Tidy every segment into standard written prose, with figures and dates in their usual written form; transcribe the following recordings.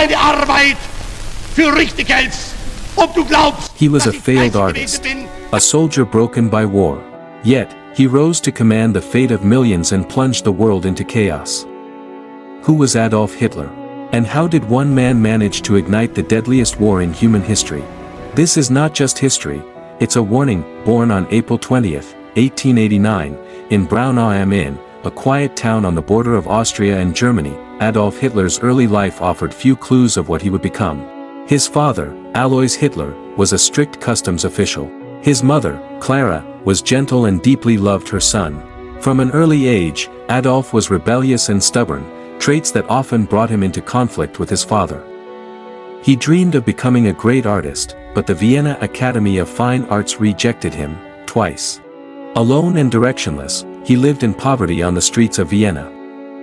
deine Arbeit für richtig hältst. Ob du glaubst, He was a dass ich failed fleißig artist, gewesen bin. a soldier broken by war. Yet, he rose to command the fate of millions and plunged the world into chaos. Who was Adolf Hitler? And how did one man manage to ignite the deadliest war in human history? This is not just history, it's a warning. Born on April 20, 1889, in Braunau am Inn, a quiet town on the border of Austria and Germany, Adolf Hitler's early life offered few clues of what he would become. His father, Alois Hitler, was a strict customs official. His mother, Clara, was gentle and deeply loved her son. From an early age, Adolf was rebellious and stubborn, traits that often brought him into conflict with his father. He dreamed of becoming a great artist, but the Vienna Academy of Fine Arts rejected him, twice. Alone and directionless, he lived in poverty on the streets of Vienna.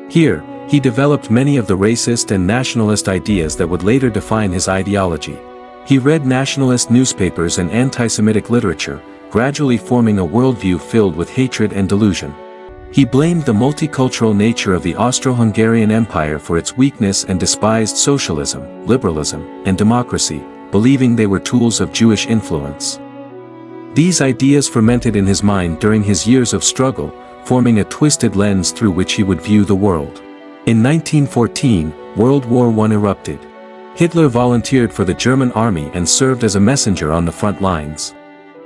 Here, he developed many of the racist and nationalist ideas that would later define his ideology. He read nationalist newspapers and anti-Semitic literature, gradually forming a worldview filled with hatred and delusion. He blamed the multicultural nature of the Austro-Hungarian Empire for its weakness and despised socialism, liberalism, and democracy, believing they were tools of Jewish influence. These ideas fermented in his mind during his years of struggle, forming a twisted lens through which he would view the world. In 1914, World War I erupted. Hitler volunteered for the German army and served as a messenger on the front lines.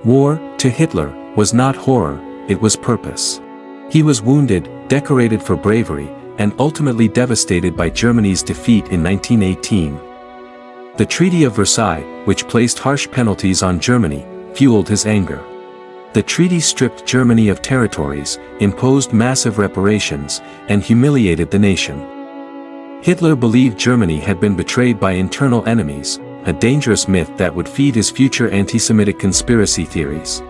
War, to Hitler, was not horror, it was purpose. He was wounded, decorated for bravery, and ultimately devastated by Germany's defeat in 1918. The Treaty of Versailles, which placed harsh penalties on Germany, fueled his anger. The treaty stripped Germany of territories, imposed massive reparations, and humiliated the nation. Hitler believed Germany had been betrayed by internal enemies, a dangerous myth that would feed his future anti-Semitic conspiracy theories.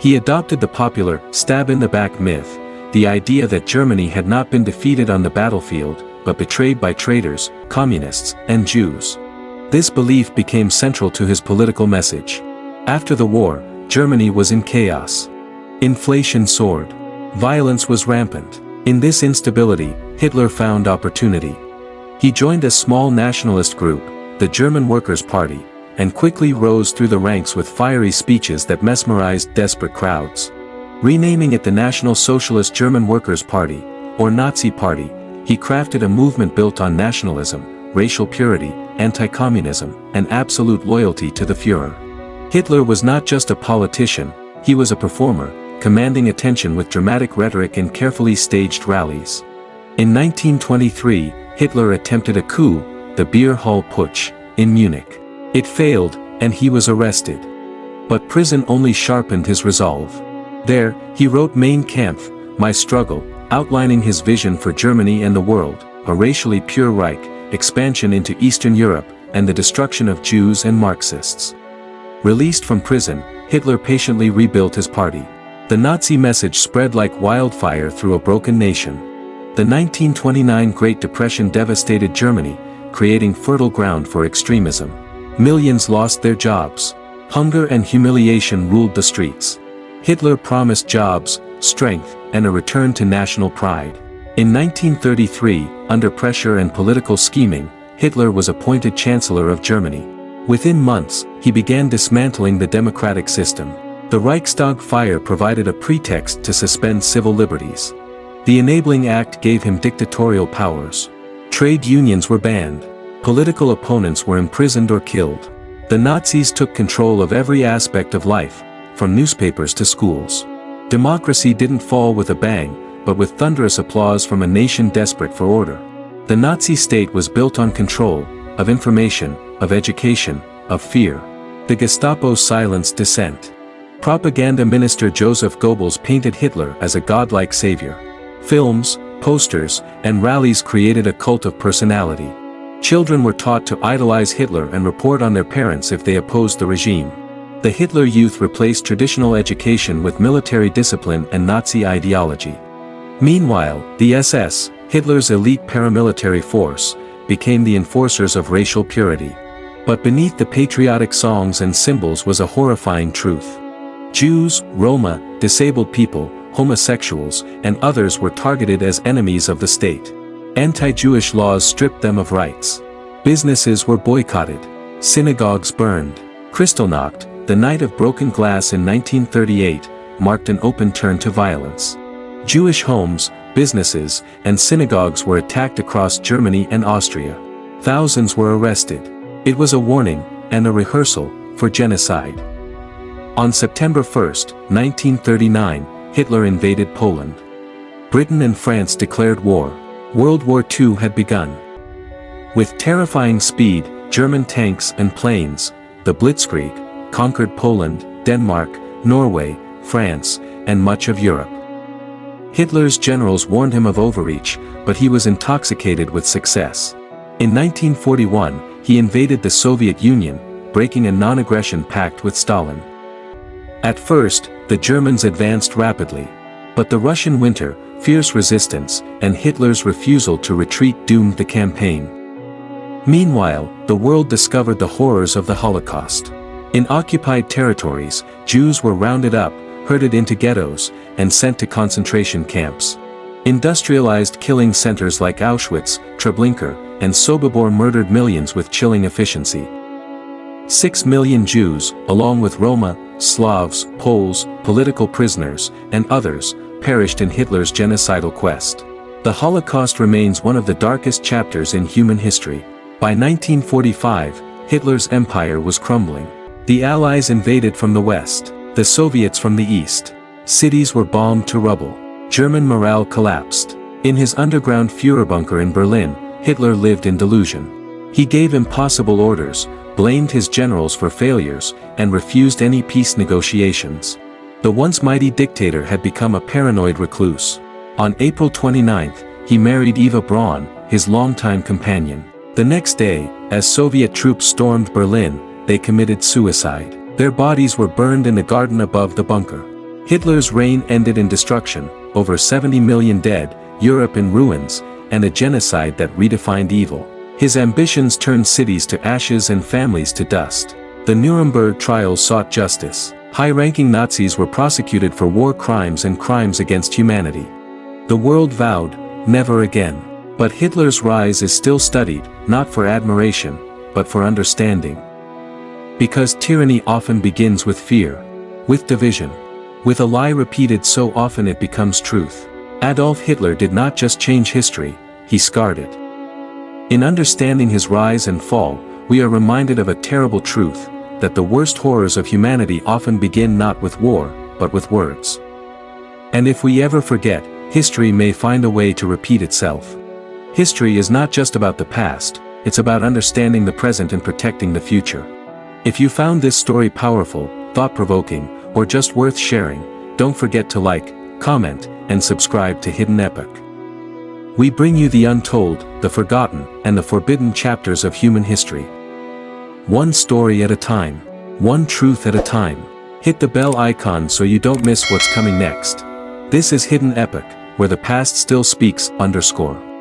He adopted the popular stab-in-the-back myth, the idea that Germany had not been defeated on the battlefield, but betrayed by traitors, communists, and Jews. This belief became central to his political message. After the war, Germany was in chaos. Inflation soared. Violence was rampant. In this instability, Hitler found opportunity. He joined a small nationalist group, the German Workers' Party, and quickly rose through the ranks with fiery speeches that mesmerized desperate crowds. Renaming it the National Socialist German Workers' Party, or Nazi Party, he crafted a movement built on nationalism, racial purity, anti-communism, and absolute loyalty to the Führer. Hitler was not just a politician, he was a performer, commanding attention with dramatic rhetoric and carefully staged rallies. In 1923, Hitler attempted a coup, the Beer Hall Putsch, in Munich. It failed, and he was arrested. But prison only sharpened his resolve. There, he wrote Mein Kampf, My Struggle, outlining his vision for Germany and the world, a racially pure Reich, expansion into Eastern Europe, and the destruction of Jews and Marxists. Released from prison, Hitler patiently rebuilt his party. The Nazi message spread like wildfire through a broken nation. The 1929 Great Depression devastated Germany, creating fertile ground for extremism. Millions lost their jobs. Hunger and humiliation ruled the streets. Hitler promised jobs, strength, and a return to national pride. In 1933, under pressure and political scheming, Hitler was appointed Chancellor of Germany. Within months, he began dismantling the democratic system. The Reichstag fire provided a pretext to suspend civil liberties. The Enabling Act gave him dictatorial powers. Trade unions were banned. Political opponents were imprisoned or killed. The Nazis took control of every aspect of life, from newspapers to schools. Democracy didn't fall with a bang, but with thunderous applause from a nation desperate for order. The Nazi state was built on control, of information, of education, of fear. The Gestapo silenced dissent. Propaganda minister Joseph Goebbels painted Hitler as a godlike savior. Films, posters, and rallies created a cult of personality. Children were taught to idolize Hitler and report on their parents if they opposed the regime. The Hitler Youth replaced traditional education with military discipline and Nazi ideology. Meanwhile, the SS, Hitler's elite paramilitary force, became the enforcers of racial purity. But beneath the patriotic songs and symbols was a horrifying truth. Jews, Roma, disabled people, homosexuals, and others were targeted as enemies of the state. Anti-Jewish laws stripped them of rights. Businesses were boycotted. Synagogues burned. Kristallnacht, the night of broken glass in 1938, marked an open turn to violence. Jewish homes, businesses, and synagogues were attacked across Germany and Austria. Thousands were arrested. It was a warning, and a rehearsal, for genocide. On September 1, 1939, Hitler invaded Poland. Britain and France declared war. World War II had begun. With terrifying speed, German tanks and planes, the Blitzkrieg, conquered Poland, Denmark, Norway, France, and much of Europe. Hitler's generals warned him of overreach, but he was intoxicated with success. In 1941, he invaded the Soviet Union, breaking a non-aggression pact with Stalin. At first, the Germans advanced rapidly. But the Russian winter, fierce resistance, and Hitler's refusal to retreat doomed the campaign. Meanwhile, the world discovered the horrors of the Holocaust. In occupied territories, Jews were rounded up, herded into ghettos, and sent to concentration camps. Industrialized killing centers like Auschwitz, Treblinka, and Sobibor murdered millions with chilling efficiency. 6 million Jews, along with Roma, Slavs, Poles, political prisoners, and others, perished in Hitler's genocidal quest. The Holocaust remains one of the darkest chapters in human history. By 1945, Hitler's empire was crumbling. The Allies invaded from the west, the Soviets from the east. Cities were bombed to rubble. German morale collapsed. In his underground Führerbunker in Berlin, Hitler lived in delusion. He gave impossible orders, blamed his generals for failures, and refused any peace negotiations. The once mighty dictator had become a paranoid recluse. On April 29, he married Eva Braun, his longtime companion. The next day, as Soviet troops stormed Berlin, they committed suicide. Their bodies were burned in the garden above the bunker. Hitler's reign ended in destruction, over 70 million dead, Europe in ruins, and a genocide that redefined evil. His ambitions turned cities to ashes and families to dust. The Nuremberg trials sought justice. High-ranking Nazis were prosecuted for war crimes and crimes against humanity. The world vowed, never again. But Hitler's rise is still studied, not for admiration, but for understanding. Because tyranny often begins with fear, with division, with a lie repeated so often it becomes truth. Adolf Hitler did not just change history, he scarred it. In understanding his rise and fall, we are reminded of a terrible truth, that the worst horrors of humanity often begin not with war, but with words. And if we ever forget, history may find a way to repeat itself. History is not just about the past, it's about understanding the present and protecting the future. If you found this story powerful, thought-provoking, or just worth sharing, don't forget to like, comment, and subscribe to Hidden Epoch. We bring you the untold, the forgotten, and the forbidden chapters of human history. One story at a time. One truth at a time. Hit the bell icon so you don't miss what's coming next. This is Hidden Epoch, where the past still speaks, _.